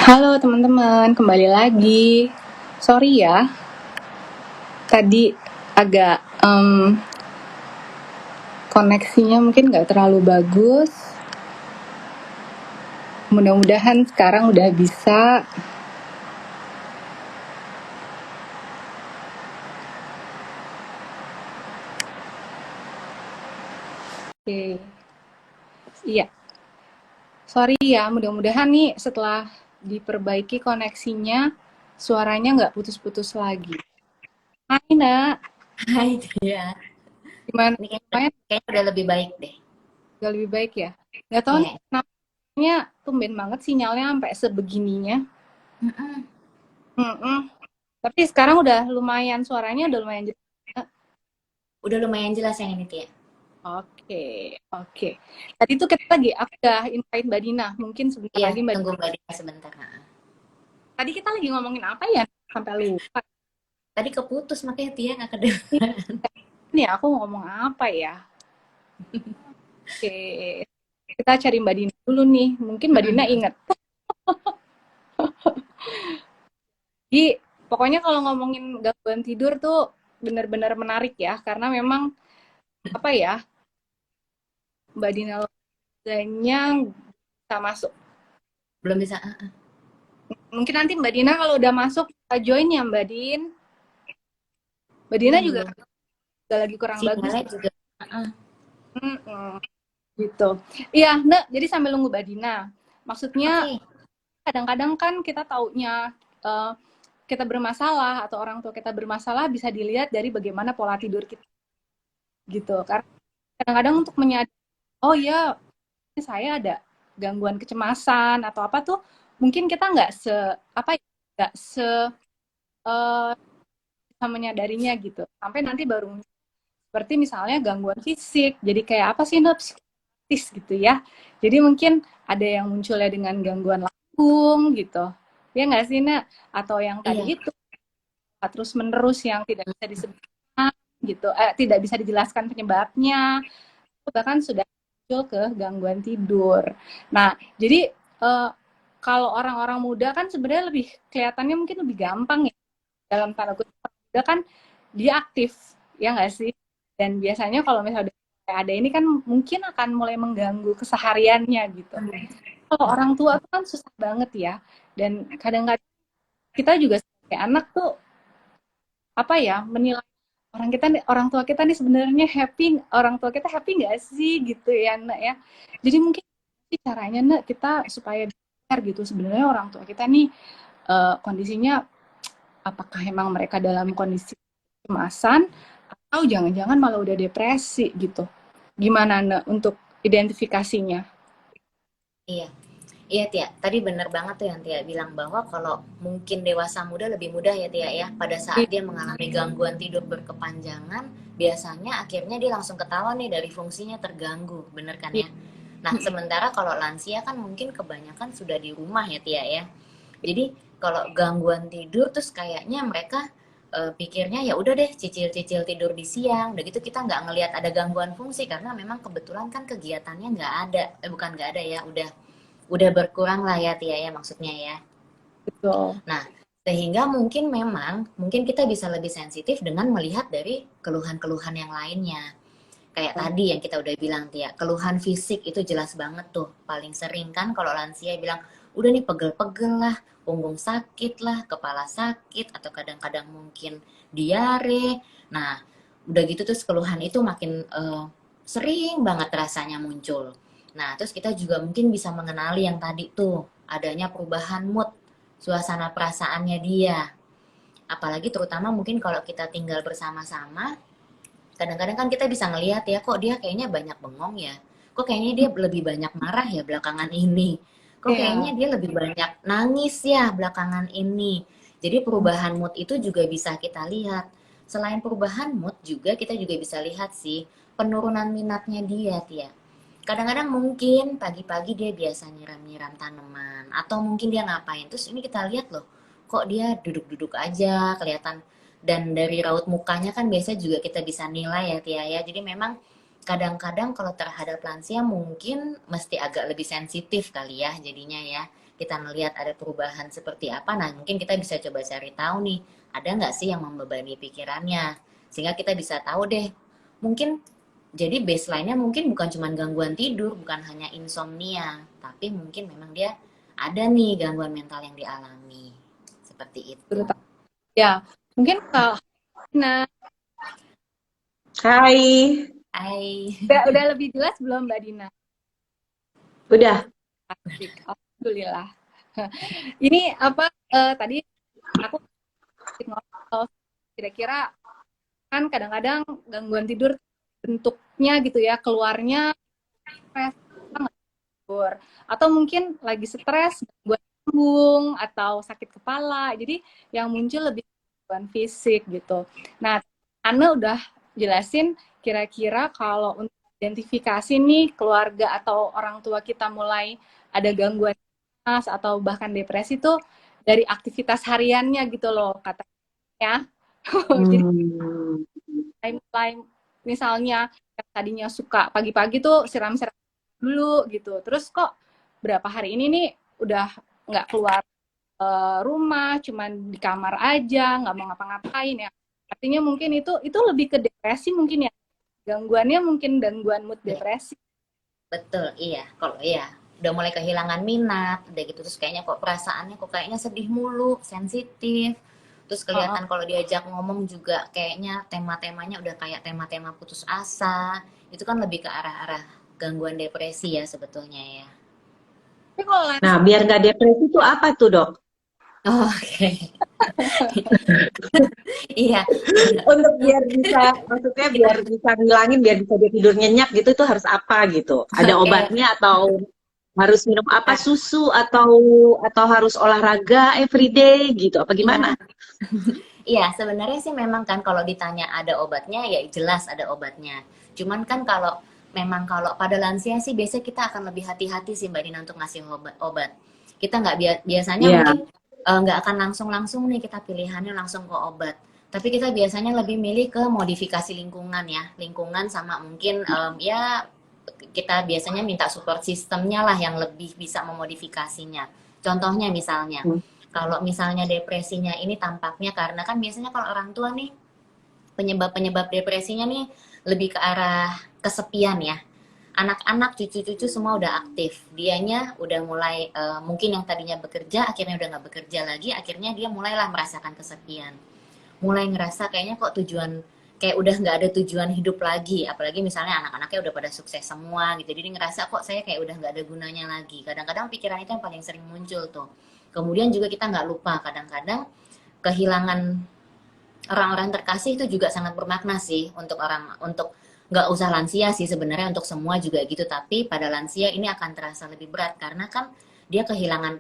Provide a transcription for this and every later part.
Halo teman-teman, kembali lagi. Sorry ya, tadi agak koneksinya mungkin nggak terlalu bagus. Mudah-mudahan sekarang udah bisa. Oke, iya. Sorry ya, mudah-mudahan nih setelah diperbaiki koneksinya, suaranya nggak putus-putus lagi. Hai nak, Hai dia. gimana? Ini Lumayan kayaknya udah lebih baik deh. udah lebih baik ya? Nggak tahu nih, Iya. namanya tumben banget sinyalnya sampai sebegininya. Mm-mm. Mm-mm. Tapi sekarang udah lumayan, suaranya udah lumayan jelas. Udah lumayan jelas yang ini Tia. Oke, oke. Tadi tuh kita lagi, aku udah invite Mbak Dina. Mungkin sebentar Iya, lagi Mbak tunggu Dina. Mbak Dina sebentar. Nah. Tadi kita lagi ngomongin apa ya? Sampai lupa. Tadi keputus makanya Tia nggak kedengeran. Nih, aku ngomong apa ya? Oke, kita cari Mbak Dina dulu nih. Mungkin Mbak Dina Mm-mm. inget. Jadi, pokoknya kalau ngomongin gangguan tidur tuh benar-benar menarik ya. Karena memang, apa ya, Mbak Dina loganya bisa masuk. Belum bisa. Mungkin nanti Mbak Dina kalau udah masuk, kita join ya Mbak Din. Mbak Dina juga Belum. lagi kurang bagus. Sinyalnya juga. Mm-mm. Gitu. Iya, Nek, jadi sambil nunggu Mbak Dina. Maksudnya Oke. kadang-kadang kan kita taunya eh, kita bermasalah atau orang tua kita bermasalah bisa dilihat dari bagaimana pola tidur kita gitu. Karena kadang-kadang untuk menyadari, oh ya, saya ada gangguan kecemasan atau apa tuh, mungkin kita nggak se apa ya, nggak se bisa menyadarinya gitu. Sampai nanti baru seperti misalnya gangguan fisik. Jadi kayak apa sih, Nek? Psikis gitu ya. Jadi mungkin ada yang munculnya dengan gangguan lambung gitu. Ya nggak sih, Nak? Atau yang Iya. tadi itu terus menerus yang tidak bisa disebutkan gitu, tidak bisa dijelaskan penyebabnya, bahkan sudah muncul ke gangguan tidur. Nah, jadi kalau orang-orang muda kan sebenarnya lebih kelihatannya mungkin lebih gampang ya dalam tanda kutip muda kan dia aktif ya nggak sih? Dan biasanya kalau misalnya udah ada ini kan mungkin akan mulai mengganggu kesehariannya gitu. Kalau orang tua tuh kan susah banget ya. Dan kadang-kadang kita juga sebagai anak tuh apa ya menilai orang tua kita nih sebenarnya happy, orang tua kita happy nggak sih gitu ya nak ya. Jadi mungkin caranya nak kita supaya biar gitu sebenarnya orang tua kita nih kondisinya apakah emang mereka dalam kondisi kecemasan atau jangan-jangan malah udah depresi gitu. Gimana nak untuk identifikasinya? Iya. Iya Tia, tadi bener banget tuh yang Tia bilang bahwa kalau mungkin dewasa muda lebih mudah ya Tia ya. Pada saat dia mengalami gangguan tidur berkepanjangan, biasanya akhirnya dia langsung ketawa nih dari fungsinya terganggu, bener kan Iya. ya? Nah, sementara kalau lansia kan mungkin kebanyakan sudah di rumah ya Tia ya. Jadi kalau gangguan tidur terus kayaknya mereka pikirnya ya udah deh cicil-cicil tidur di siang, udah gitu kita nggak ngelihat ada gangguan fungsi karena memang kebetulan kan kegiatannya nggak ada, bukan nggak ada ya, udah berkurang lah ya Tia ya maksudnya ya. Betul. Nah, sehingga mungkin kita bisa lebih sensitif dengan melihat dari keluhan-keluhan yang lainnya. Kayak tadi yang kita udah bilang Tia, keluhan fisik itu jelas banget tuh. Paling sering kan kalau lansia bilang, udah nih pegel-pegel lah, punggung sakit lah, kepala sakit, atau kadang-kadang mungkin diare. Nah, udah gitu terus keluhan itu makin sering banget rasanya muncul. Nah, terus kita juga mungkin bisa mengenali yang tadi tuh, adanya perubahan mood, suasana perasaannya dia. Apalagi terutama mungkin kalau kita tinggal bersama-sama, kadang-kadang kan kita bisa ngelihat ya, kok dia kayaknya banyak bengong ya, kok kayaknya dia lebih banyak marah ya belakangan ini, kok kayaknya Ya. dia lebih banyak nangis ya belakangan ini. Jadi perubahan mood itu juga bisa kita lihat. Selain perubahan mood juga kita juga bisa lihat sih penurunan minatnya dia Tia. Kadang-kadang mungkin pagi-pagi dia biasa nyiram-nyiram tanaman atau mungkin dia ngapain terus ini kita lihat loh, kok dia duduk-duduk aja kelihatan. Dan dari raut mukanya kan biasa juga kita bisa nilai ya Tia ya. Jadi memang kadang-kadang kalau terhadap lansia mungkin mesti agak lebih sensitif kali ya jadinya ya. Kita melihat ada perubahan seperti apa, nah mungkin kita bisa coba cari tahu nih, ada nggak sih yang membebani pikirannya. Sehingga kita bisa tahu deh, mungkin jadi baseline-nya mungkin bukan cuma gangguan tidur, bukan hanya insomnia, tapi mungkin memang dia ada nih gangguan mental yang dialami. Seperti itu. Ya, mungkin kalau nah Hai, Hai. udah lebih jelas belum Mbak Dina? udah. Asik. Alhamdulillah. Ini apa tadi aku ngobrol kira-kira kan kadang-kadang gangguan tidur bentuknya gitu ya, keluarnya stres nggak tidur, atau mungkin lagi stres gangguan lambung atau sakit kepala, jadi yang muncul lebih gangguan fisik gitu. Nah, Ana udah jelasin kira-kira kalau untuk identifikasi nih keluarga atau orang tua kita mulai ada gangguan cemas atau bahkan depresi tuh dari aktivitas hariannya gitu loh katanya. Jadi Hmm. mulai misalnya yang tadinya suka pagi-pagi tuh siram-siram dulu gitu, terus kok berapa hari ini nih udah nggak keluar rumah, cuman di kamar aja, nggak mau ngapa-ngapain ya. Artinya mungkin itu lebih ke depresi mungkin ya, gangguannya mungkin gangguan mood depresi. Betul, iya. Kalau iya, udah mulai kehilangan minat, udah gitu terus kayaknya kok perasaannya kok kayaknya sedih mulu, sensitif. Terus kelihatan kalau diajak ngomong juga kayaknya tema-temanya udah kayak tema-tema putus asa. Itu kan lebih ke arah-arah gangguan depresi ya sebetulnya ya. Tapi kalau Nah, biar nggak depresi itu apa tuh, Dok? Oh, oke. Iya, Untuk biar bisa, maksudnya biar bisa ngilangin, biar bisa dia tidur nyenyak gitu, itu harus apa gitu? Ada oke. obatnya atau harus minum apa, susu atau harus olahraga everyday gitu? Apa Iya, gimana? iya, sebenarnya sih memang kan kalau ditanya ada obatnya, ya jelas ada obatnya. Cuman kan kalau memang kalau pada lansia sih biasanya kita akan lebih hati-hati sih Mbak Dina untuk ngasih obat. Kita nggak biasanya Iya. mungkin nggak akan langsung-langsung nih kita pilihannya langsung ke obat. Tapi kita biasanya lebih milih ke modifikasi lingkungan ya, lingkungan sama mungkin ya kita biasanya minta support sistemnya lah yang lebih bisa memodifikasinya. Contohnya misalnya, kalau misalnya depresinya ini tampaknya karena kan biasanya kalau orang tua nih penyebab-penyebab depresinya nih lebih ke arah kesepian ya. Anak-anak, cucu-cucu semua udah aktif. Dianya udah mulai mungkin yang tadinya bekerja akhirnya udah nggak bekerja lagi, akhirnya dia mulailah merasakan kesepian. Mulai ngerasa kayaknya kok tujuan kayak udah nggak ada tujuan hidup lagi, apalagi misalnya anak-anaknya udah pada sukses semua gitu, jadi ngerasa kok saya kayak udah nggak ada gunanya lagi. Kadang-kadang pikiran itu yang paling sering muncul tuh. Kemudian juga kita nggak lupa kadang-kadang kehilangan orang-orang terkasih itu juga sangat bermakna sih untuk nggak usah lansia sih sebenarnya, untuk semua juga gitu, tapi pada lansia ini akan terasa lebih berat karena kan dia kehilangan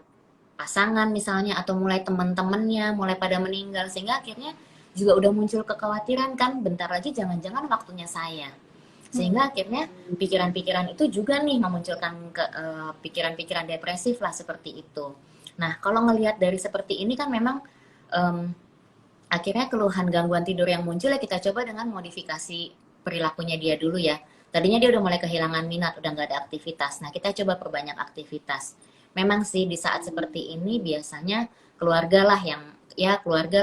pasangan misalnya atau mulai teman-temannya mulai pada meninggal, sehingga akhirnya juga udah muncul kekhawatiran kan bentar lagi jangan-jangan waktunya saya, sehingga akhirnya pikiran-pikiran itu juga nih memunculkan pikiran-pikiran depresif lah seperti itu. Nah kalau ngelihat dari seperti ini kan memang em, akhirnya keluhan gangguan tidur yang muncul ya kita coba dengan modifikasi perilakunya dia dulu ya. Tadinya dia udah mulai kehilangan minat, udah nggak ada aktivitas. Nah kita coba perbanyak aktivitas. Memang sih di saat seperti ini biasanya keluarga lah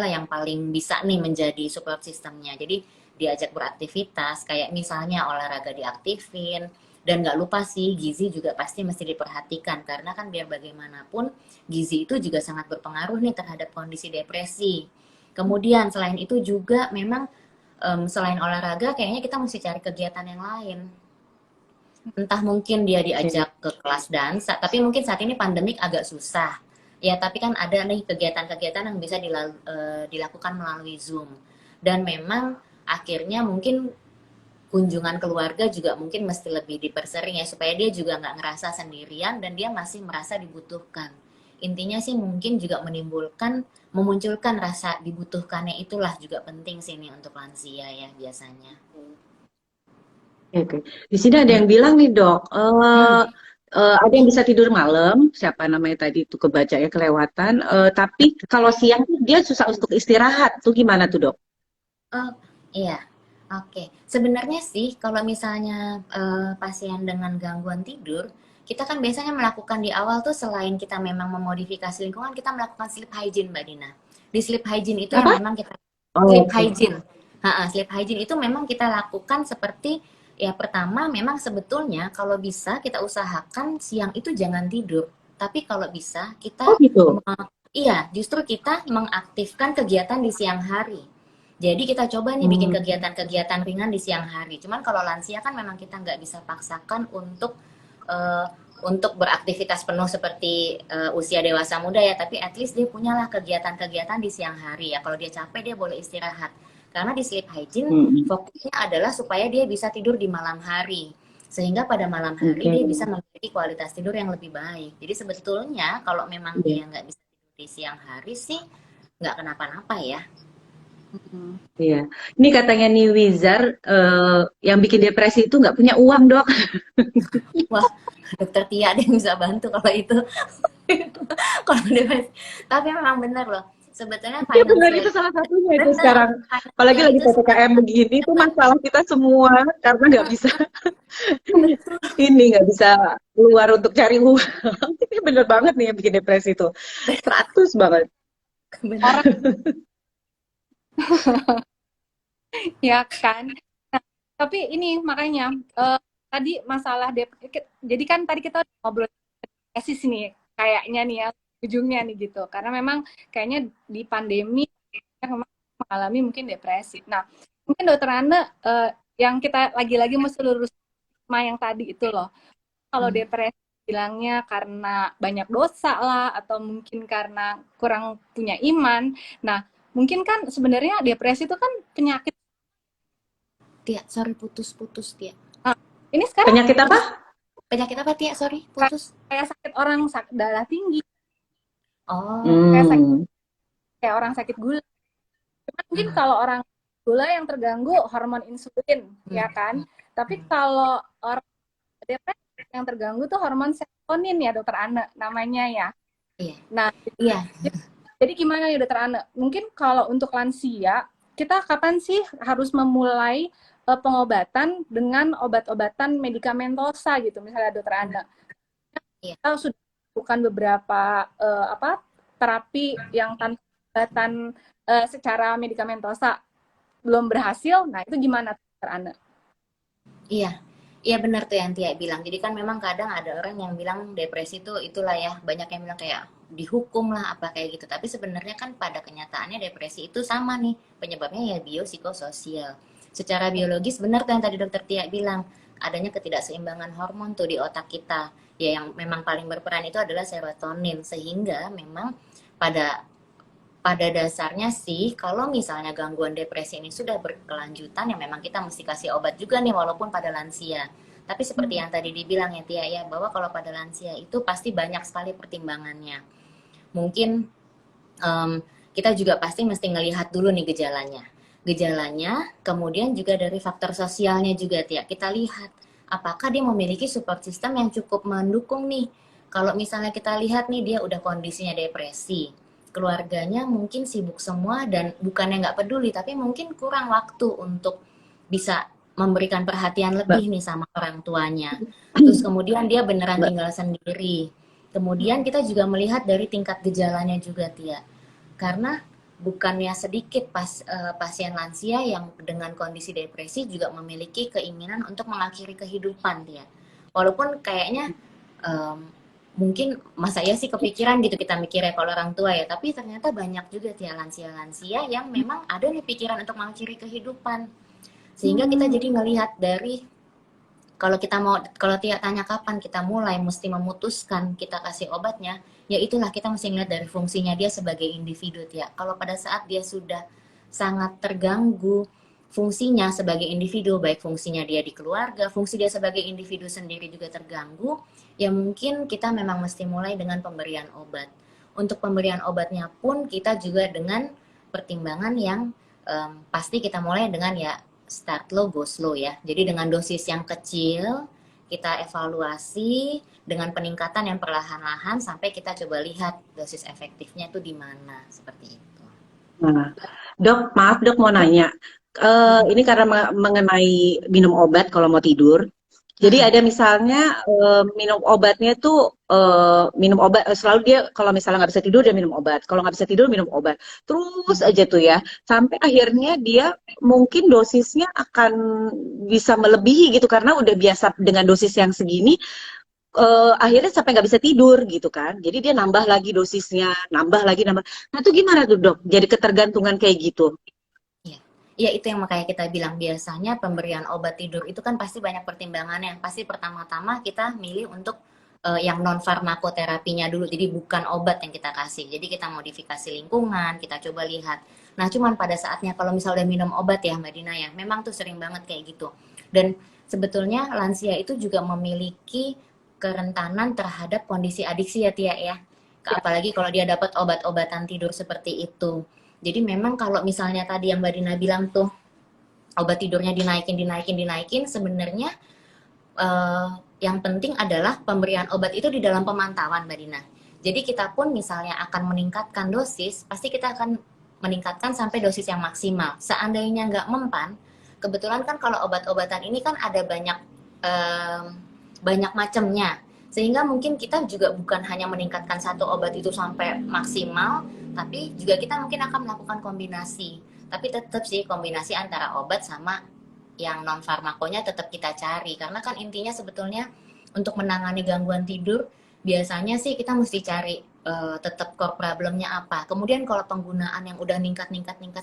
yang paling bisa nih menjadi support sistemnya. Jadi diajak beraktivitas, kayak misalnya olahraga diaktifin, dan nggak lupa sih gizi juga pasti mesti diperhatikan karena kan biar bagaimanapun gizi itu juga sangat berpengaruh nih terhadap kondisi depresi. Kemudian selain itu juga memang selain olahraga kayaknya kita mesti cari kegiatan yang lain. Entah mungkin dia diajak ke kelas dansa, tapi mungkin saat ini pandemik agak susah. Ya, tapi kan ada nih kegiatan-kegiatan yang bisa dilakukan melalui Zoom. Dan memang akhirnya mungkin kunjungan keluarga juga mungkin mesti lebih dipersering ya, supaya dia juga nggak ngerasa sendirian dan dia masih merasa dibutuhkan. Intinya sih mungkin juga memunculkan rasa dibutuhkannya, itulah juga penting sih nih untuk lansia ya biasanya. Oke. Di sini ada yang bilang nih, Dok, Hmm. ada yang bisa tidur malam, siapa namanya tadi itu kebaca ya kelewatan, tapi kalau siang tuh dia susah untuk istirahat, tuh gimana tuh, Dok? Oh iya, Oke, sebenarnya sih kalau misalnya pasien dengan gangguan tidur, kita kan biasanya melakukan di awal tuh selain kita memang memodifikasi lingkungan, kita melakukan sleep hygiene, Mbak Dina. Di sleep hygiene itu yang Apa? memang kita Oh, sleep oke. hygiene. Sleep hygiene itu memang kita lakukan seperti ya pertama memang sebetulnya kalau bisa kita usahakan siang itu jangan tidur. Tapi kalau bisa Oh kita gitu. iya, justru kita mengaktifkan kegiatan di siang hari. Jadi kita coba nih bikin Hmm, kegiatan-kegiatan ringan di siang hari. Cuman kalau lansia kan memang kita nggak bisa paksakan eh, untuk beraktivitas penuh seperti usia dewasa muda ya. Tapi at least dia punyalah kegiatan-kegiatan di siang hari ya. Kalau dia capek dia boleh istirahat. Karena di sleep hygiene hmm, fokusnya adalah supaya dia bisa tidur di malam hari. Sehingga pada malam hari oke. dia bisa memiliki kualitas tidur yang lebih baik. Jadi sebetulnya kalau memang Iya, dia nggak bisa tidur di siang hari sih nggak kenapa-napa ya. Hmm. iya. Ini katanya nih Wizar, yang bikin depresi itu nggak punya uang, Dok. Wah, dokter Tia ada yang bisa bantu kalau itu. Kalau depresi. Tapi memang benar loh. Sebetulnya Iya benar, financial itu salah satunya itu benar, sekarang. Apalagi financial lagi itu PPKM sangat begini, itu masalah kita semua. Karena nggak bisa ini, nggak bisa keluar untuk cari uang. Ini bener banget nih yang bikin depresi itu. 100 banget. benar. Orang ya kan. Nah, tapi ini makanya tadi masalah jadi kan tadi kita udah ngobrol tesis nih kayaknya nih ya ujungnya nih gitu. Karena memang kayaknya di pandemi kita memang mengalami mungkin depresi. Nah, mungkin dokter Ana yang kita lagi-lagi mesti lurus sama yang tadi itu loh. Kalau Hmm. depresi bilangnya karena banyak dosa lah atau mungkin karena kurang punya iman. Nah, mungkin kan sebenarnya depresi itu kan penyakit. Tia, sorry putus-putus Tia. Nah, ini sekarang Penyakit apa? Putus. Penyakit apa Tia? Sorry, kayak, putus. kayak sakit orang darah tinggi, Oh, kayak sakit Hmm. kayak orang sakit gula. Cuman mungkin kalau orang gula yang terganggu hormon insulin, hmm, ya kan? hmm, Tapi hmm. kalau orang depresi yang terganggu tuh hormon serotonin ya dokter Ana namanya ya. Iya, Nah, iya. jadi gimana ya dokter Ana? Mungkin kalau untuk lansia, kita kapan sih harus memulai pengobatan dengan obat-obatan medikamentosa gitu, misalnya dokter Ana. Iya, Kita sudah lakukan beberapa apa terapi yang tanpa obatan secara medikamentosa belum berhasil. Nah, itu gimana dokter Ana? iya. Iya benar tuh yang Tia bilang. Jadi kan memang kadang ada orang yang bilang depresi itu itulah ya, banyak yang bilang kayak dihukum lah apa kayak gitu. Tapi sebenarnya kan pada kenyataannya depresi itu sama nih. Penyebabnya ya biopsikososial. Secara biologis benar tuh yang tadi dokter Tia bilang, adanya ketidakseimbangan hormon tuh di otak kita. Ya yang memang paling berperan itu adalah serotonin sehingga memang pada pada dasarnya sih kalau misalnya gangguan depresi ini sudah berkelanjutan ya memang kita mesti kasih obat juga nih walaupun pada lansia. Tapi seperti yang tadi dibilang ya Tia ya bahwa kalau pada lansia itu pasti banyak sekali pertimbangannya. Mungkin em, kita juga pasti mesti ngelihat dulu nih gejalanya. Gejalanya, kemudian juga dari faktor sosialnya juga Tia. Kita lihat apakah dia memiliki support system yang cukup mendukung nih. Kalau misalnya kita lihat nih dia udah kondisinya depresi, keluarganya mungkin sibuk semua dan bukannya nggak peduli, tapi mungkin kurang waktu untuk bisa memberikan perhatian Mbak, lebih nih sama orang tuanya. Terus kemudian dia beneran Mbak. tinggal sendiri. Kemudian kita juga melihat dari tingkat gejalanya juga, Tia. Karena bukannya sedikit pasien lansia yang dengan kondisi depresi juga memiliki keinginan untuk mengakhiri kehidupan, Tia. Walaupun kayaknya em, mungkin masa ya sih kepikiran gitu kita mikirnya kalau orang tua ya, tapi ternyata banyak juga Tia lansia-lansia yang memang ada nih pikiran untuk mengakhiri kehidupan. Sehingga kita Hmm. jadi melihat dari kalau kita mau kalau Tia tanya kapan kita mulai mesti memutuskan kita kasih obatnya, ya itulah kita mesti ngeliat dari fungsinya dia sebagai individu Tia. Kalau pada saat dia sudah sangat terganggu fungsinya sebagai individu, baik fungsinya dia di keluarga, fungsi dia sebagai individu sendiri juga terganggu, ya mungkin kita memang mesti mulai dengan pemberian obat. Untuk pemberian obatnya pun kita juga dengan pertimbangan yang pasti kita mulai dengan ya start low go slow ya. Jadi dengan dosis yang kecil kita evaluasi dengan peningkatan yang perlahan-lahan sampai kita coba lihat dosis efektifnya itu di mana seperti itu. Nah, Dok, maaf Dok mau nanya. ini karena mengenai minum obat kalau mau tidur. Jadi Mm-mm. ada misalnya minum obatnya tuh minum obat selalu dia kalau misalnya nggak bisa tidur dia minum obat, kalau nggak bisa tidur minum obat, terus Mm-mm. aja tuh ya sampai akhirnya dia mungkin dosisnya akan bisa melebihi gitu karena udah biasa dengan dosis yang segini, akhirnya sampai nggak bisa tidur gitu kan. Jadi dia nambah lagi dosisnya, nambah lagi nambah. Nah itu gimana tuh dok? Jadi ketergantungan kayak gitu. Iya. Iya, itu yang makanya kita bilang biasanya pemberian obat tidur itu kan pasti banyak pertimbangannya. Pasti pertama-tama kita milih untuk yang non farmakoterapinya dulu. Jadi bukan obat yang kita kasih. Jadi kita modifikasi lingkungan, kita coba lihat. Nah, cuman pada saatnya kalau misalnya udah minum obat ya Mbak Dina ya, memang tuh sering banget kayak gitu. Dan sebetulnya lansia itu juga memiliki kerentanan terhadap kondisi adiksi ya Tia ya. Ya. Apalagi kalau dia dapat obat-obatan tidur seperti itu. Jadi memang kalau misalnya tadi yang Mbak Dina bilang tuh obat tidurnya dinaikin, sebenarnya eh, yang penting adalah pemberian obat itu di dalam pemantauan Mbak Dina. Jadi kita pun misalnya akan meningkatkan dosis, pasti kita akan meningkatkan sampai dosis yang maksimal. Seandainya nggak mempan, kebetulan kan kalau obat-obatan ini kan ada eh, banyak macamnya. Sehingga mungkin kita juga bukan hanya meningkatkan satu obat itu sampai maksimal, tapi juga kita mungkin akan melakukan kombinasi. Tapi tetap sih kombinasi antara obat sama yang non farmakonya tetap kita cari karena kan intinya sebetulnya untuk menangani gangguan tidur biasanya sih kita mesti cari tetap core problemnya apa. Kemudian kalau penggunaan yang udah ningkat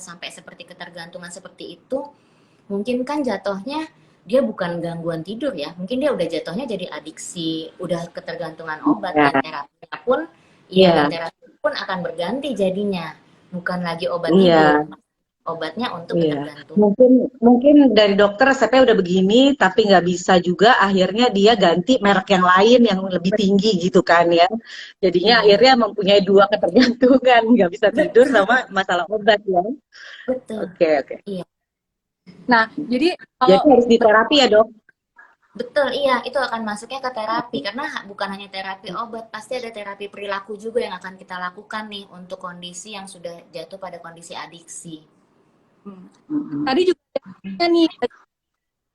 sampai seperti ketergantungan seperti itu, mungkin kan jatuhnya dia bukan gangguan tidur ya, mungkin dia udah jatuhnya jadi adiksi, udah ketergantungan obat dan Ya, terapinya pun, iya dan iya, terapi pun akan berganti jadinya, bukan lagi obat tidur, iya. obatnya untuk Iya, ketergantungan. mungkin mungkin dari dokter resepnya udah begini, tapi nggak bisa juga. Akhirnya dia ganti merek yang lain yang lebih tinggi gitu kan ya. Jadinya Iya, akhirnya mempunyai dua ketergantungan, nggak bisa tidur betul, sama masalah obat ya. betul. Oke oke. Iya, Nah, jadi Jadi kalau harus diterapi ya dok. betul. Iya, itu akan masuknya ke terapi karena bukan hanya terapi obat, pasti ada terapi perilaku juga yang akan kita lakukan nih untuk kondisi yang sudah jatuh pada kondisi adiksi. hmm, Mm-mm. tadi juga ada nih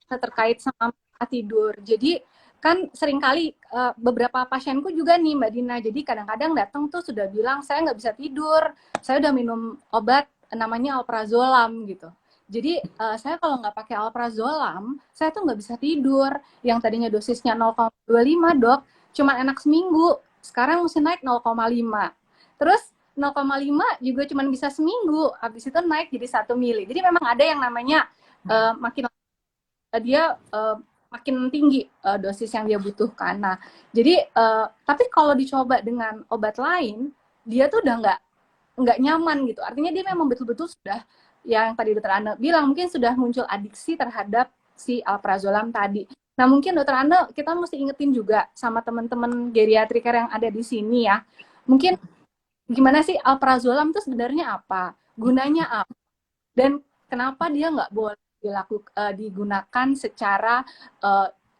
terkait sama tidur. Jadi kan seringkali beberapa pasienku juga nih Mbak Dina. Jadi kadang-kadang datang tuh sudah bilang saya nggak bisa tidur, saya udah minum obat namanya alprazolam gitu. Jadi saya kalau nggak pakai alprazolam, saya tuh nggak bisa tidur. Yang tadinya dosisnya 0,25 dok, cuma enak seminggu. Sekarang mesti naik 0,5. Terus 0,5 juga cuma bisa seminggu, habis itu naik jadi 1 mili. Jadi memang ada yang namanya makin dia makin tinggi dosis yang dia butuhkan. Nah, jadi tapi kalau dicoba dengan obat lain, dia tuh udah nggak nyaman gitu. Artinya dia memang betul-betul sudah yang tadi dokter Anne bilang mungkin sudah muncul adiksi terhadap si alprazolam tadi. Nah, mungkin dokter Anne kita mesti ingetin juga sama teman-teman geriatriker yang ada di sini ya. Mungkin gimana sih alprazolam itu sebenarnya apa? Gunanya apa? Dan kenapa dia nggak boleh digunakan secara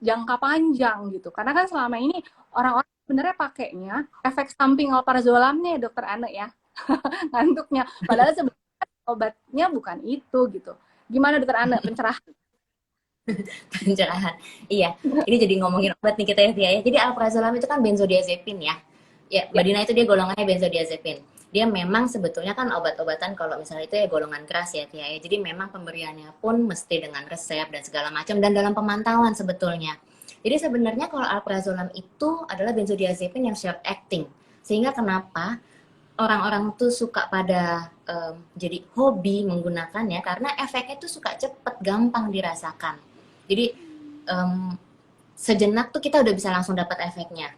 jangka panjang gitu? Karena kan selama ini orang-orang sebenarnya pakainya efek samping alprazolamnya ya dokter Ane ya, ngantuknya. Padahal sebenarnya obatnya bukan itu gitu. Gimana dokter Ane pencerahan? Pencerahan. Iya, ini jadi ngomongin obat nih kita ya, Tia ya. Jadi alprazolam itu kan benzodiazepin ya. Ya, Mbak Ya, Dina itu dia golongannya benzodiazepin. Dia memang sebetulnya kan obat-obatan kalau misalnya itu ya golongan keras ya, Tia ya. Jadi memang pemberiannya pun mesti dengan resep dan segala macam dan dalam pemantauan sebetulnya. Jadi sebenarnya kalau alprazolam itu adalah benzodiazepin yang short acting. Sehingga kenapa orang-orang tuh suka pada jadi hobi menggunakannya karena efeknya tuh suka cepet, gampang dirasakan. Jadi em, sejenak tuh kita udah bisa langsung dapat efeknya.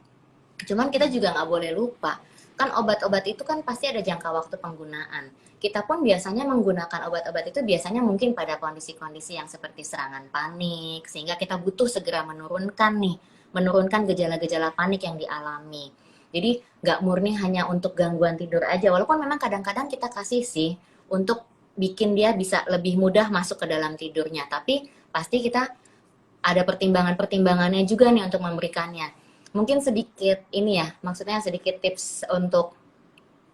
Cuman kita juga nggak boleh lupa, kan obat-obat itu kan pasti ada jangka waktu penggunaan. Kita pun biasanya menggunakan obat-obat itu biasanya mungkin pada kondisi-kondisi yang seperti serangan panik, sehingga kita butuh segera menurunkan gejala-gejala panik yang dialami. Jadi nggak murni hanya untuk gangguan tidur aja, walaupun memang kadang-kadang kita kasih sih untuk bikin dia bisa lebih mudah masuk ke dalam tidurnya. Tapi pasti kita ada pertimbangan-pertimbangannya juga nih untuk memberikannya. Mungkin sedikit ini ya, maksudnya sedikit tips untuk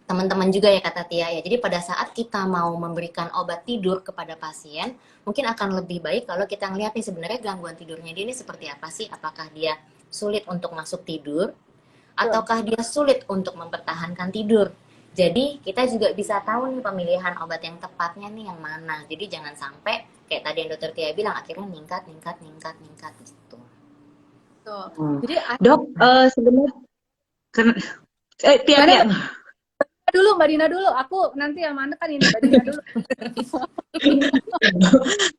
teman-teman juga ya kata Tia ya. Jadi pada saat kita mau memberikan obat tidur kepada pasien, mungkin akan lebih baik kalau kita ngeliat nih sebenarnya gangguan tidurnya dia ini seperti apa sih? Apakah dia sulit untuk masuk tidur, ataukah dia sulit untuk mempertahankan tidur? Jadi kita juga bisa tahu nih pemilihan obat yang tepatnya nih yang mana. Jadi jangan sampai kayak tadi yang dokter Tia bilang akhirnya ningkat gitu. Tuh. Oh. Jadi Dok, sebenarnya Tia, Mbak Tia. dulu, Mbak Dina dulu. Aku nanti yang mana kan ini Mbak Dina dulu.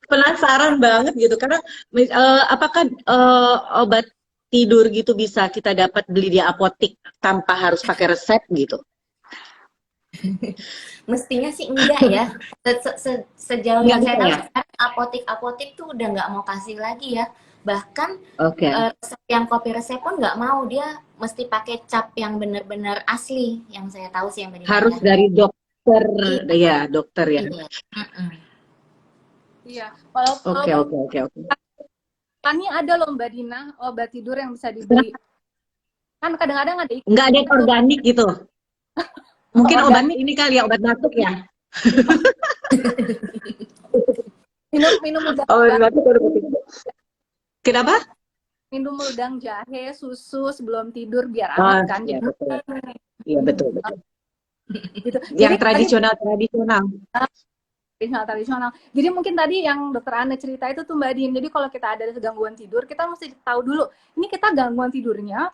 Penasaran banget gitu karena apakah obat tidur gitu bisa kita dapat beli di apotik tanpa harus pakai resep gitu? Mestinya sih enggak ya. Sejauh Nggak yang saya bisa tahu ya? sekarang apotik-apotik tuh udah nggak mau kasih lagi ya. Bahkan Oke. resep yang kopi resep pun nggak mau, dia mesti pakai cap yang benar-benar asli. Yang saya tahu sih yang Mbak Dina Harus ya. dari dokter Iya, ya, dokter ya. iya. Mm-mm. Iya. Oke, Walaupun oke, oke, oke. ini ada loh Mbak Dina, obat tidur yang bisa dibeli. Kan kadang-kadang ada iklan Nggak ada yang tuh, organik gitu. Mungkin obat organik, ini kali ya, obat batuk ya. minum udang Obat jahe, batuk udah betul. Kenapa? minum udang jahe, susu sebelum tidur biar Oh, anget kan. iya Jadi betul. Iya betul, betul. gitu. Yang Jadi tadi tradisional. tradisional. Jadi mungkin tadi yang dokter Anne cerita itu tuh Mbak Din. Jadi kalau kita ada gangguan tidur, kita mesti tahu dulu, ini kita gangguan tidurnya,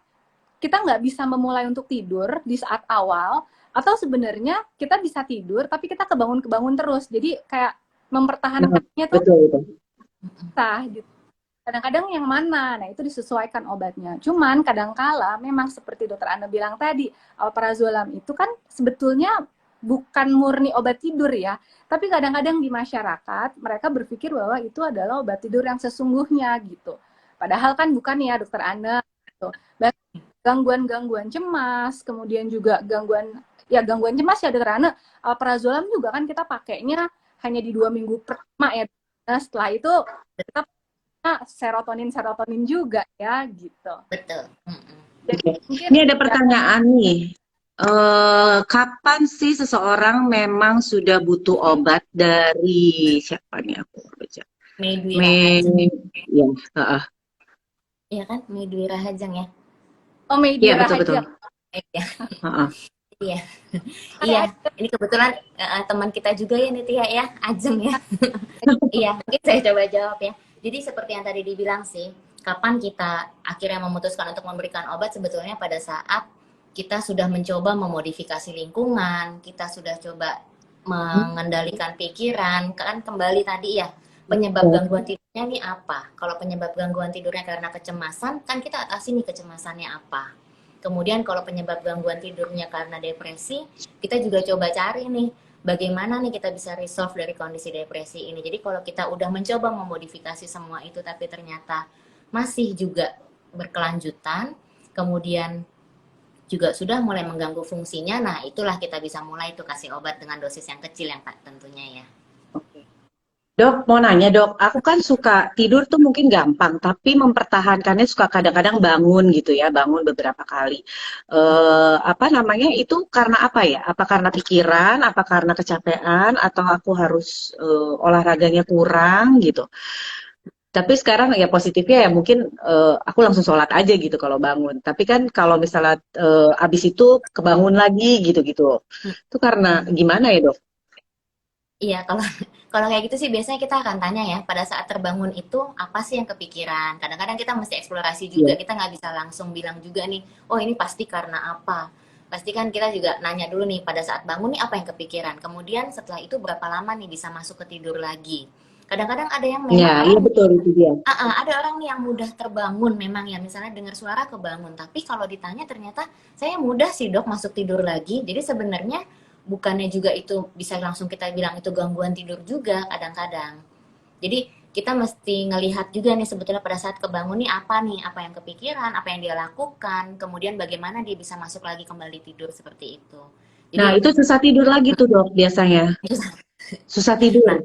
kita nggak bisa memulai untuk tidur di saat awal, atau sebenarnya kita bisa tidur, tapi kita kebangun terus. Jadi kayak mempertahankannya tuh Betul, betul. susah gitu. Kadang-kadang yang mana? Nah, itu disesuaikan obatnya. Cuman kadangkala memang seperti dokter Anne bilang tadi, alprazolam itu kan sebetulnya bukan murni obat tidur ya, tapi kadang-kadang di masyarakat mereka berpikir bahwa itu adalah obat tidur yang sesungguhnya gitu. Padahal kan bukan ya dokter Anne gitu. Gangguan-gangguan cemas, kemudian juga gangguan cemas ya dokter Anne, alprazolam juga kan kita pakainya hanya di 2 minggu pertama ya. Nah, setelah itu kita serotonin juga ya gitu. Betul. Mm-mm. Jadi mungkin Ini ada pertanyaan nih. Kapan sih seseorang memang sudah butuh obat dari siapa nih aku baca? Mei Dwi Rahajang. Ya, heeh. Iya kan? Mei Dwi Rahajang ya. oh Mei Iya Dwi betul betul. Rahajang. Iya. Heeh. Iya. Iya, ini kebetulan teman kita juga ya nih Tia ya, Ajeng ya. Iya, mungkin saya coba jawab ya. Jadi seperti yang tadi dibilang sih, kapan kita akhirnya memutuskan untuk memberikan obat sebetulnya pada saat kita sudah mencoba memodifikasi lingkungan, kita sudah coba mengendalikan pikiran, kan kembali tadi ya, penyebab gangguan tidurnya ini apa? Kalau penyebab gangguan tidurnya karena kecemasan, kan kita atasi nih kecemasannya apa. Kemudian kalau penyebab gangguan tidurnya karena depresi, kita juga coba cari nih, bagaimana nih kita bisa resolve dari kondisi depresi ini. Jadi kalau kita udah mencoba memodifikasi semua itu, tapi ternyata masih juga berkelanjutan, kemudian juga sudah mulai mengganggu fungsinya, nah itulah kita bisa mulai tuh kasih obat dengan dosis yang kecil yang tentunya ya. Oke. Dok, mau nanya dok, aku kan suka tidur tuh mungkin gampang, tapi mempertahankannya suka kadang-kadang bangun gitu ya, bangun beberapa kali. Apa namanya itu karena apa ya? Apa karena pikiran, apa karena kecapean, atau aku harus olahraganya kurang gitu? Tapi sekarang ya positifnya ya mungkin aku langsung sholat aja gitu kalau bangun. Tapi kan kalau misalnya abis itu kebangun lagi gitu-gitu, itu karena gimana ya dok? Iya, kalau kalau kayak gitu sih biasanya kita akan tanya ya, pada saat terbangun itu apa sih yang kepikiran? Kadang-kadang kita mesti eksplorasi juga, Iya. kita nggak bisa langsung bilang juga nih, oh ini pasti karena apa. Pasti kan kita juga nanya dulu nih, pada saat bangun nih apa yang kepikiran. Kemudian setelah itu berapa lama nih bisa masuk ke tidur lagi. Kadang-kadang ada yang memang Ya, iya orang, betul itu dia. ada orang nih yang mudah terbangun memang ya, misalnya dengar suara kebangun. Tapi kalau ditanya ternyata saya mudah sih dok masuk tidur lagi. Jadi sebenarnya bukannya juga itu bisa langsung kita bilang itu gangguan tidur juga kadang-kadang. Jadi kita mesti ngelihat juga nih sebetulnya pada saat kebangun nih, apa yang kepikiran, apa yang dia lakukan, kemudian bagaimana dia bisa masuk lagi kembali tidur seperti itu. Nah, Jadi itu susah tidur lagi tuh dok biasanya. Susah tidur. nah,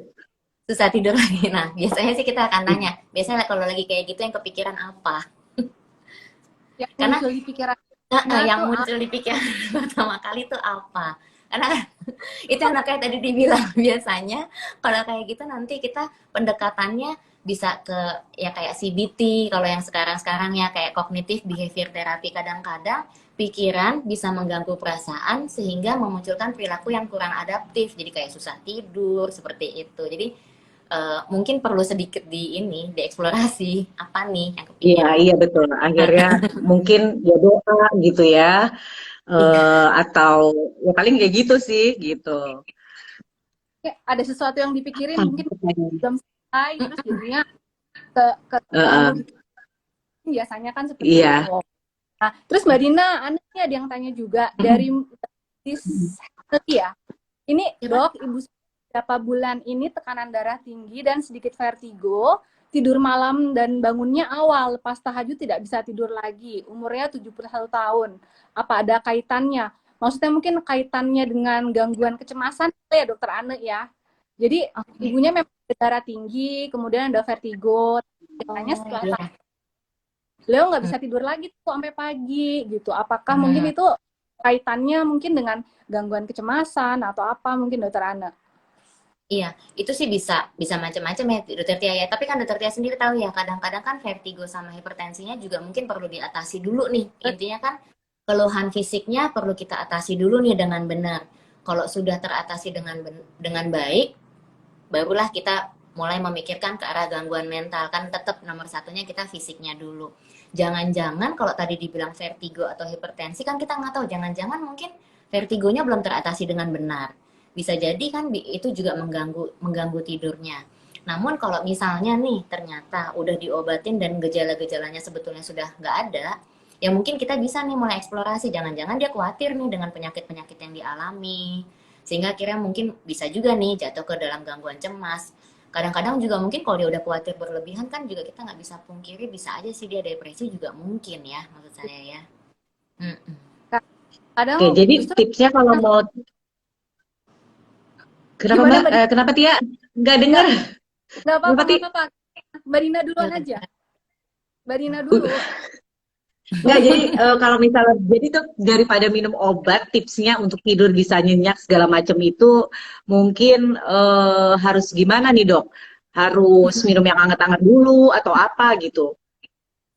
susah tidur lagi. Nah, biasanya sih kita akan tanya, biasanya kalau lagi kayak gitu yang kepikiran apa? Yang Karena muncul di pikiran yang tuh muncul di pikiran pertama kali itu apa? Karena itu yang kayak tadi dibilang, biasanya kalau kayak gitu nanti kita pendekatannya bisa ke ya kayak CBT, kalau yang sekarang-sekarang ya kayak kognitif behavior therapy. Kadang-kadang pikiran bisa mengganggu perasaan sehingga memunculkan perilaku yang kurang adaptif, jadi kayak susah tidur seperti itu. Jadi mungkin perlu sedikit dieksplorasi apa nih yang Iya, kepikiran. iya betul. Akhirnya mungkin ya doa gitu ya, Iya, atau ya paling kayak gitu sih, gitu. Kayak ada sesuatu yang dipikirin Apa mungkin pertanyaannya? belum selesai terus jadinya ke Heeh, terganggu gitu. Biasanya kan seperti itu. iya. Nah, terus Mbak Dina, anehnya ada yang tanya juga dari ya. Ini siapa? dok, ibu berapa bulan ini tekanan darah tinggi dan sedikit vertigo, tidur malam dan bangunnya awal, pas tahajud tidak bisa tidur lagi, umurnya 71 tahun. Apa ada kaitannya? Maksudnya mungkin kaitannya dengan gangguan kecemasan ya dokter Ane ya. Jadi Oke. ibunya memang darah tinggi, kemudian ada vertigo, biasanya Oh setelah iya. beliau nggak bisa tidur lagi tuh sampai pagi gitu. Apakah mungkin Hmm. itu kaitannya mungkin dengan gangguan kecemasan atau apa mungkin dokter Ana? Iya, itu sih bisa bisa macam-macam ya Dokter Tia ya. Tapi kan Dokter Tia sendiri tahu ya, kadang-kadang kan vertigo sama hipertensinya juga mungkin perlu diatasi dulu nih. Intinya kan keluhan fisiknya perlu kita atasi dulu nih dengan benar. Kalau sudah teratasi dengan baik, barulah kita mulai memikirkan ke arah gangguan mental. Kan tetap nomor satunya kita fisiknya dulu. Jangan-jangan kalau tadi dibilang vertigo atau hipertensi kan kita nggak tahu. Jangan-jangan mungkin vertigonya belum teratasi dengan benar. Bisa jadi kan itu juga mengganggu mengganggu tidurnya. Namun kalau misalnya nih ternyata udah diobatin dan gejala-gejalanya sebetulnya sudah nggak ada, ya mungkin kita bisa nih mulai eksplorasi. Jangan-jangan dia khawatir nih dengan penyakit-penyakit yang dialami. Sehingga akhirnya mungkin bisa juga nih jatuh ke dalam gangguan cemas. Kadang-kadang juga mungkin kalau dia udah khawatir berlebihan kan juga kita nggak bisa pungkiri bisa aja sih dia depresi juga mungkin ya maksud saya ya. Mm-mm. Kadang Oke, jadi justru tipsnya kalau mau, kenapa gimana Mbak? Mbak Dina? Kenapa Tia? Nggak Nggak, dengar. nggak apa-apa, Kenapa Ti? nggak apa-apa. Mbak Dina duluan aja. Silakan. Mbak Dina dulu. Nggak, jadi kalau misalnya, jadi tuh daripada minum obat, tipsnya untuk tidur bisa nyenyak segala macam itu mungkin harus gimana nih dok? Harus minum yang hangat-hangat dulu atau apa gitu?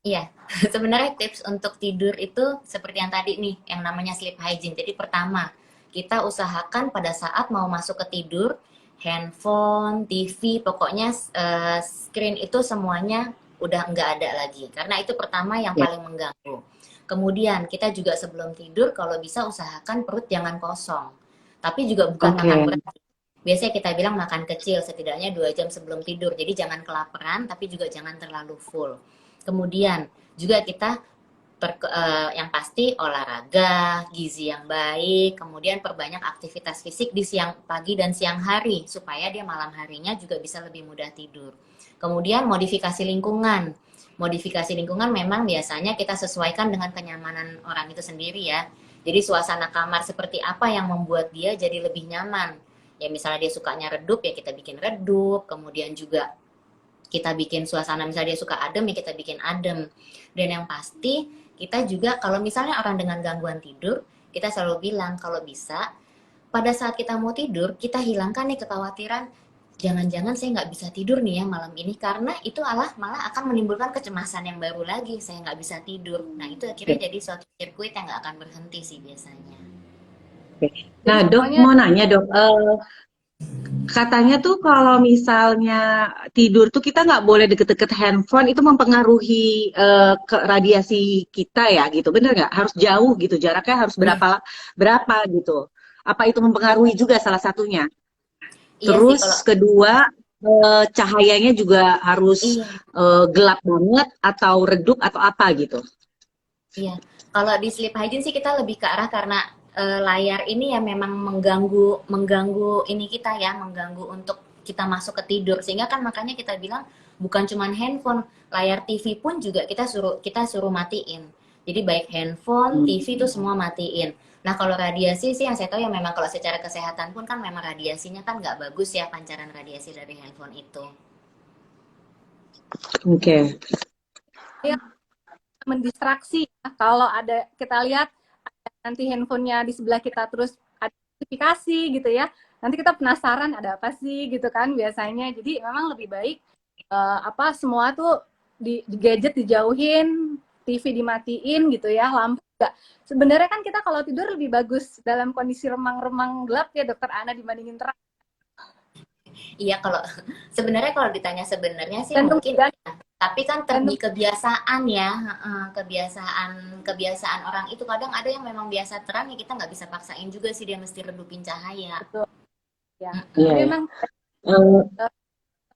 Iya, sebenarnya tips untuk tidur itu seperti yang tadi nih, yang namanya sleep hygiene. Jadi pertama, kita usahakan pada saat mau masuk ke tidur, handphone, TV, pokoknya screen itu semuanya udah nggak ada lagi. Karena itu pertama yang Ya, paling mengganggu. Kemudian kita juga sebelum tidur kalau bisa usahakan perut jangan kosong. Tapi juga bukan makan oke. berat. Biasanya kita bilang makan kecil, setidaknya 2 jam sebelum tidur. Jadi jangan kelaparan, tapi juga jangan terlalu full. Kemudian juga kita yang pasti olahraga, gizi yang baik, kemudian perbanyak aktivitas fisik di siang pagi dan siang hari supaya dia malam harinya juga bisa lebih mudah tidur. Kemudian modifikasi lingkungan. Modifikasi lingkungan memang biasanya kita sesuaikan dengan kenyamanan orang itu sendiri ya. Jadi suasana kamar seperti apa yang membuat dia jadi lebih nyaman. Ya misalnya dia sukanya redup ya kita bikin redup, kemudian juga kita bikin suasana misalnya dia suka adem ya kita bikin adem. Dan yang pasti kita juga kalau misalnya orang dengan gangguan tidur kita selalu bilang kalau bisa pada saat kita mau tidur kita hilangkan nih kekhawatiran jangan-jangan saya nggak bisa tidur nih ya malam ini karena itu malah akan menimbulkan kecemasan yang baru lagi saya nggak bisa tidur. Nah itu akhirnya jadi suatu sirkuit yang nggak akan berhenti sih biasanya. Oke. Jadi Nah dok, pokoknya mau nanya dok, katanya tuh kalau misalnya tidur tuh kita nggak boleh deket-deket handphone, itu mempengaruhi ke radiasi kita ya gitu, bener nggak? Harus jauh gitu, jaraknya harus Iya, berapa berapa gitu? Apa itu mempengaruhi juga salah satunya? iya sih Terus kalau kedua, cahayanya juga harus iya. gelap banget atau redup atau apa gitu? Iya, kalau di sleep hygiene sih kita lebih ke arah karena layar ini ya memang mengganggu mengganggu ini kita ya, mengganggu untuk kita masuk ke tidur. Sehingga kan makanya kita bilang bukan cuma handphone, layar TV pun juga kita suruh matiin. Jadi baik handphone, TV itu Hmm. semua matiin. Nah kalau radiasi sih yang saya tahu ya memang kalau secara kesehatan pun kan memang radiasinya kan nggak bagus ya pancaran radiasi dari handphone itu. Oke. ya, mendistraksi ya. Kalau ada kita lihat ada nanti handphonenya di sebelah kita terus ada notifikasi gitu ya. Nanti kita penasaran ada apa sih gitu kan biasanya. Jadi memang lebih baik apa semua tuh di gadget dijauhin, TV dimatiin gitu ya, lampu enggak. Sebenarnya kan kita kalau tidur lebih bagus dalam kondisi remang-remang gelap ya Dokter Ana dibandingin terang. Iya, kalau sebenarnya kalau ditanya sebenarnya sih Gantung mungkin ya, ya. Tapi kan gantung kebiasaan ya, kebiasaan kebiasaan orang itu kadang ada yang memang biasa terang ya kita nggak bisa paksain juga sih dia mesti redupin cahaya. betul ya. Iya Jadi ya. memang Eh,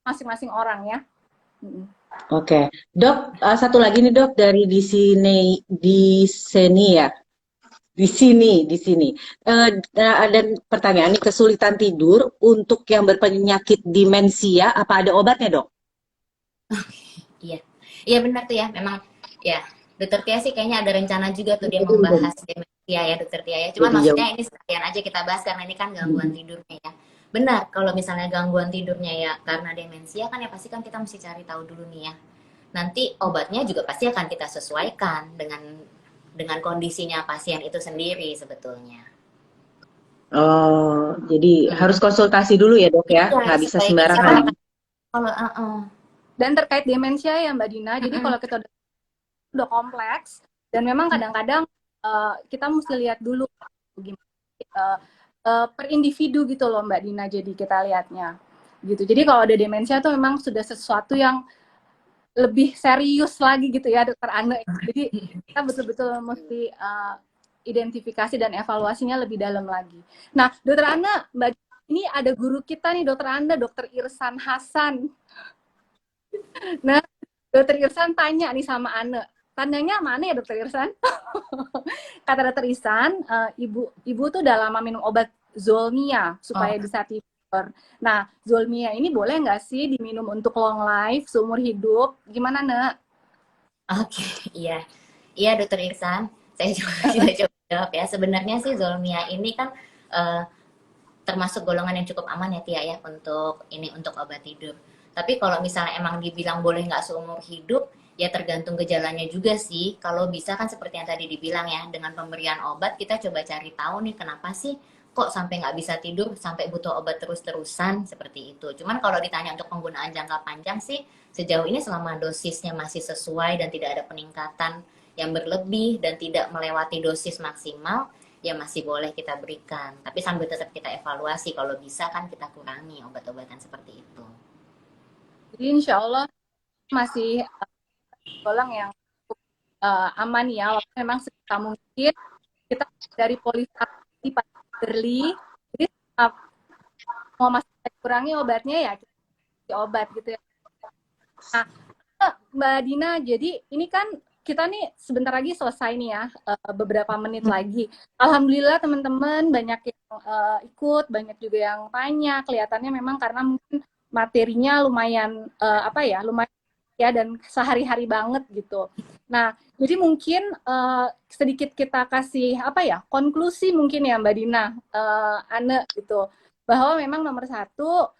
masing-masing orang ya. Mm. Oke, Dok, satu lagi nih Dok dari di sini ya. Di sini. Ada pertanyaan nih, kesulitan tidur untuk yang berpenyakit demensia, apa ada obatnya, Dok? Iya, iya benar tuh ya. Memang ya, Dokter Tia sih kayaknya ada rencana juga tuh dia Jadi, membahas demensia ya Dokter Tia ya. Cuman jadi jauh. maksudnya ini sekalian aja kita bahas karena ini kan gangguan tidurnya ya. Benar, kalau misalnya gangguan tidurnya ya karena demensia kan ya pasti kan kita mesti cari tahu dulu nih ya. Nanti obatnya juga pasti akan kita sesuaikan dengan kondisinya pasien itu sendiri sebetulnya. Oh, jadi Hmm. harus konsultasi dulu ya, Dok ya? Iya, Nggak bisa sebaiknya sih sembarangan. kalau Dan terkait demensia ya Mbak Dina, jadi mm-mm. kalau kita udah kompleks dan memang kadang-kadang kita mesti lihat dulu gimana per individu gitu loh Mbak Dina, jadi kita lihatnya gitu. Jadi kalau ada demensia tuh memang sudah sesuatu yang lebih serius lagi gitu ya Dokter Anne. Jadi kita betul-betul mesti identifikasi dan evaluasinya lebih dalam lagi. Nah, Dokter Anne, Mbak Dina, ini ada guru kita nih Dokter Anne, Dokter Irsan Hasan. Nah, Dokter Irsan tanya nih sama Ane. Tandanya mana ya Dokter Irsan? Kata Dokter Irsan, ibu tuh udah lama minum obat Zolmia supaya Oh, bisa tidur. Nah, Zolmia ini boleh nggak sih diminum untuk long life, seumur hidup? Gimana, Nek? oke, iya. Iya, Dokter Irsan. Saya coba kita coba jawab ya. Sebenarnya sih Zolmia ini kan eh, termasuk golongan yang cukup aman ya Tia ya untuk obat tidur. Tapi kalau misalnya emang dibilang boleh nggak seumur hidup, ya tergantung gejalanya juga sih. Kalau bisa kan seperti yang tadi dibilang ya, dengan pemberian obat kita coba cari tahu nih kenapa sih kok sampai nggak bisa tidur, sampai butuh obat terus-terusan seperti itu. Cuman kalau ditanya untuk penggunaan jangka panjang sih, sejauh ini selama dosisnya masih sesuai dan tidak ada peningkatan yang berlebih dan tidak melewati dosis maksimal, ya masih boleh kita berikan. Tapi sambil tetap kita evaluasi, kalau bisa kan kita kurangi obat-obatan seperti itu. Jadi insya Allah masih golong yang cukup aman ya. Walaupun memang sebisa mungkin kita dari polis pada early. Jadi mau masih kurangi obatnya ya kita kasih obat gitu ya. Nah, Mbak Dina, jadi ini kan kita nih sebentar lagi selesai nih ya, beberapa menit lagi. Alhamdulillah teman-teman banyak yang ikut, banyak juga yang tanya. Kelihatannya memang karena mungkin materinya lumayan apa ya, lumayan ya dan sehari-hari banget gitu. Nah, jadi mungkin sedikit kita kasih apa ya, konklusi mungkin ya Mbak Dina, Ane gitu, bahwa memang nomor satu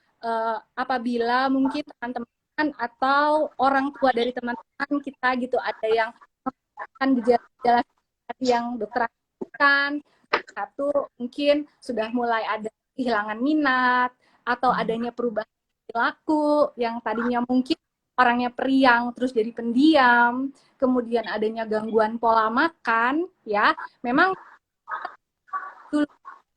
apabila mungkin teman-teman atau orang tua dari teman-teman kita gitu ada yang merasakan gejala-gejala yang dokter lakukan, satu mungkin sudah mulai ada kehilangan minat atau adanya perubahan perilaku yang tadinya mungkin orangnya periang terus jadi pendiam, kemudian adanya gangguan pola makan ya, memang dulu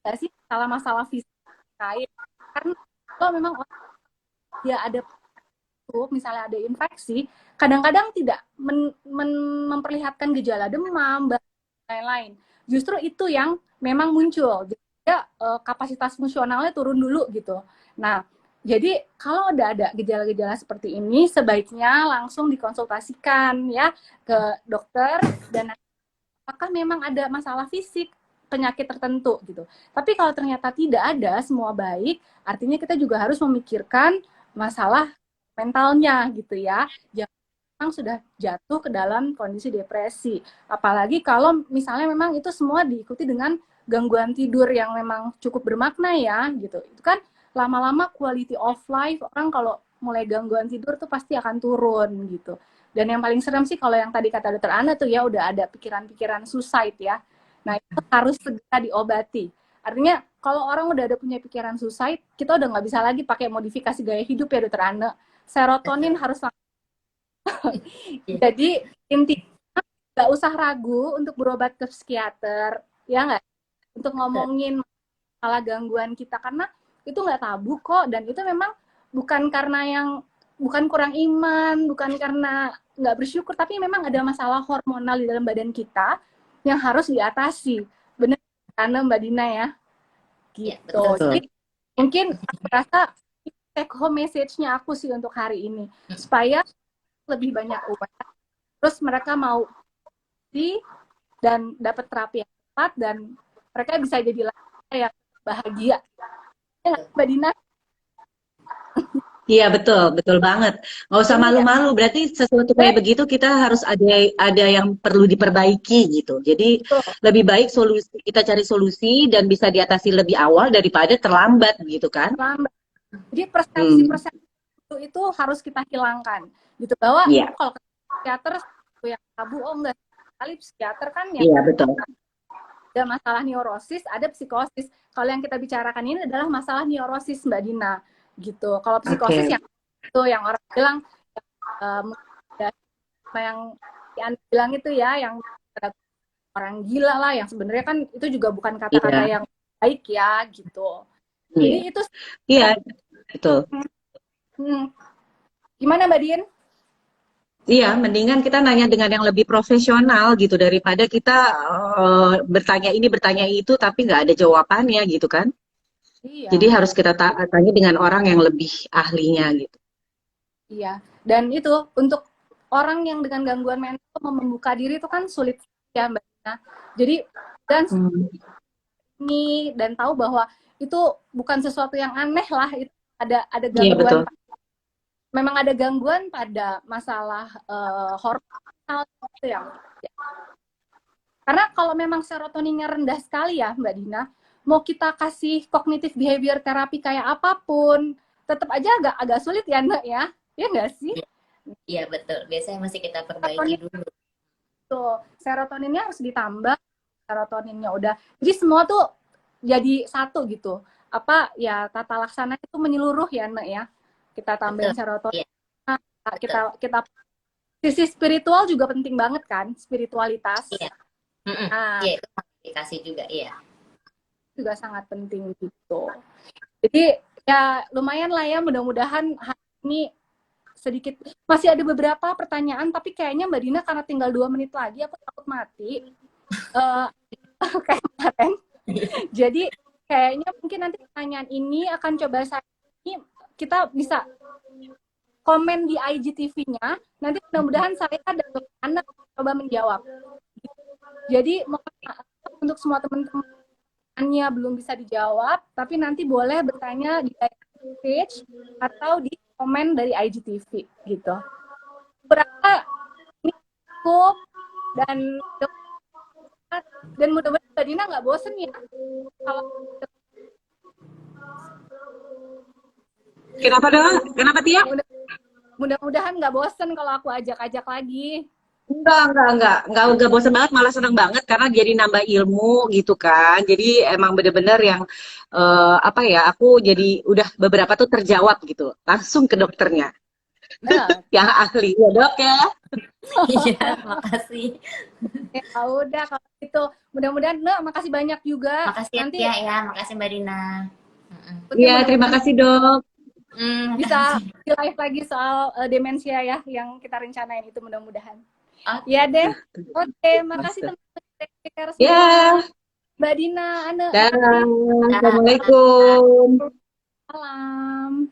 nggak sih masalah-masalah fisik lain, karena kalau memang dia ada misalnya ada infeksi, kadang-kadang tidak memperlihatkan gejala demam, dan lain-lain. Justru itu yang memang muncul. Jadi kapasitas fungsionalnya turun dulu gitu. Nah, jadi kalau udah ada gejala-gejala seperti ini, sebaiknya langsung dikonsultasikan ya ke dokter dan apakah memang ada masalah fisik penyakit tertentu gitu. Tapi kalau ternyata tidak ada, semua baik, artinya kita juga harus memikirkan masalah mentalnya gitu ya. Jangan sudah jatuh ke dalam kondisi depresi. Apalagi kalau misalnya memang itu semua diikuti dengan gangguan tidur yang memang cukup bermakna ya gitu. Itu kan lama-lama quality of life orang kalau mulai gangguan tidur tuh pasti akan turun gitu. Dan yang paling serem sih kalau yang tadi kata dokter Ana tuh ya udah ada pikiran-pikiran suicide ya. Nah, itu harus segera diobati. Artinya kalau orang udah ada punya pikiran suicide, kita udah nggak bisa lagi pakai modifikasi gaya hidup ya dokter Anne. Serotonin harus jadi intinya nggak usah ragu untuk berobat ke psikiater, ya nggak? Untuk ngomongin masalah gangguan kita karena itu nggak tabu kok dan itu memang bukan karena bukan kurang iman, bukan karena nggak bersyukur, tapi memang ada masalah hormonal di dalam badan kita yang harus diatasi. Bener karena Mbak Dina ya, gitu. Jadi mungkin aku rasa take home message-nya aku sih untuk hari ini supaya lebih banyak aware, terus mereka mau dan dapat terapi yang tepat dan mereka bisa jadi yang bahagia. Ya, Mbak Dina? Iya betul, betul banget. Nggak usah malu-malu. Berarti sesuatu kayak begitu kita harus ada yang perlu diperbaiki gitu. Jadi lebih baik kita cari solusi dan bisa diatasi lebih awal daripada terlambat gitu kan? Terlambat. Jadi persepsi itu harus kita hilangkan. Gitu bahwa kalau ke psikiater yang tabu, oh enggak, kali psikiater kan ya. Iya betul. Ada masalah neurosis, ada psikosis. Kalau yang kita bicarakan ini adalah masalah neurosis Mbak Dina. Gitu. Kalau psikosis yang orang bilang yang bilang itu ya yang orang gila lah, yang sebenarnya kan itu juga bukan kata-kata yang baik ya gitu. Jadi itu betul. Gimana Mbak Din? Iya, mendingan kita nanya dengan yang lebih profesional gitu daripada kita bertanya ini bertanya itu tapi nggak ada jawabannya gitu kan? Iya. Jadi harus kita tanya dengan orang yang lebih ahlinya gitu. Iya, dan itu untuk orang yang dengan gangguan mental membuka diri itu kan sulit ya Mbak Dina. Jadi dan tahu bahwa itu bukan sesuatu yang aneh lah, itu ada gangguan. Iya, betul. Memang ada gangguan pada masalah hormonal gitu ya. Karena kalau memang serotoninnya rendah sekali ya Mbak Dina, mau kita kasih cognitive behavior terapi kayak apapun, tetap aja agak sulit ya Mbak ya. Ya nggak sih? Iya betul. Biasanya masih kita perbaiki dulu. Tuh, serotoninnya harus ditambah. Serotoninnya udah. Jadi semua tuh jadi satu gitu. Apa ya tata laksana itu menyeluruh ya Mbak ya. Kita tambahin serotonin. Kita sisi spiritual juga penting banget kan, spiritualitas. Iya. Iya, itu komunikasi juga iya. Juga sangat penting gitu. Jadi ya lumayan lah ya, mudah-mudahan hari ini sedikit masih ada beberapa pertanyaan tapi kayaknya Mbak Dina karena tinggal 2 menit lagi aku takut mati kayak kemarin. Jadi kayaknya mungkin nanti pertanyaan ini akan coba kita bisa komen di IGTV-nya. Nanti mudah-mudahan saya dan anak coba menjawab. Jadi mohon maaf untuk semua teman-teman belum bisa dijawab, tapi nanti boleh bertanya di page atau di komen dari IGTV gitu. Berapa ini cukup dan mudah-mudahan Mbak Dina nggak bosen ya kalau Kenapa Tia? Mudah-mudahan nggak bosen kalau aku ajak-ajak lagi. Enggak bosan banget, malah seneng banget karena jadi nambah ilmu gitu kan. Jadi emang bener-bener yang aku jadi udah beberapa tuh terjawab gitu. Langsung ke dokternya. Yang ahli ya dok ya. Iya, makasih. Ya udah kalau gitu. Mudah-mudahan makasih banyak juga. Makasih nanti ya, makasih Mbak Dina. Iya, terima kasih dok. Bisa di live lagi soal demensia ya yang kita rencanain itu mudah-mudahan. Ya deh. Oke, makasih teman-teman. Ya. Mbak Dina, Ane. Assalamualaikum. Salam.